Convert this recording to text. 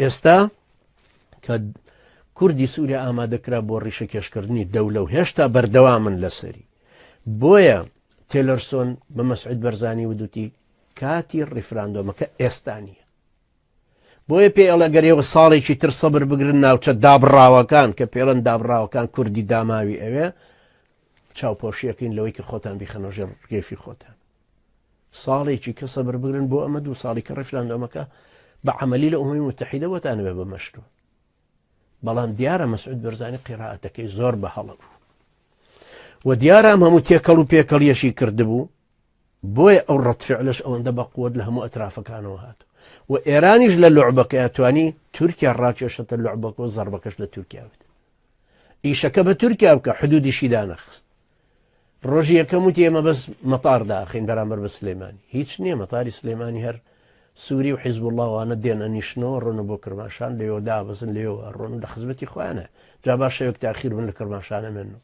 ئێستا کە کوردی سووریا ئامادەکرا بۆ ڕیشە کێشکردنی دەولە و هێشتا بەردەوامن لەسەری بۆیە تێلەرسۆن بە مەسعود بەرزانی ودوتی کاتی ڕیفراندۆمەکە ئێستا نیە بۆیە پێ ئەڵە گەرێەوە ساڵێکی تر سەبر بگرن ناوچە دابڕاوەکان کە پێڵەن دابڕاوەکان کوردی داماوی ئەوێ چاوپۆشیەکەین لەوەی کە خۆتان بیخەنەژێ ڕگەیفی خۆتان ساڵێکی کە سەبر بگرن بۆ ئەمە 2 ساڵی کە ڕیفراندۆمەکە بە عەمەلی لە ئومەمی متحیدە وەتانە بێ بە مەشروع بەڵام دیارە مەسعود بەرزانی قیراعەتەکەی زۆر بە هەڵە بوو و دیارە هەموو تێکەڵ و پێکەڵیەشی کردبوو بۆیە ئەو ڕەتفعلش ئەوەندە بە قووەت لە هەموو ئەترافەکانەوە هاتو و ئێرانیش لە لوعبەکە ئەتوانی تورکیا ڕاکێشەتە لوعبەکە و زەربەکەش لە تورکیا بێت ئیشەکە بە تورکیا بکە حدودیشی دانەخست ڕۆژی یەکەم وتی ئێمە بەس مەتار داخین بەرامبەر بە سلێمانی هیچ نییە مەتاری سلێمانی هەر سووری و حیزب اللهوانە دێنە نیشتنەوە ڕۆنە بۆ کرماشان لێوە دابەزن لێوە ڕۆن لە خزمەتی خۆیانە جا باشەوەک تاخیر بن لە کرماشانە منەوە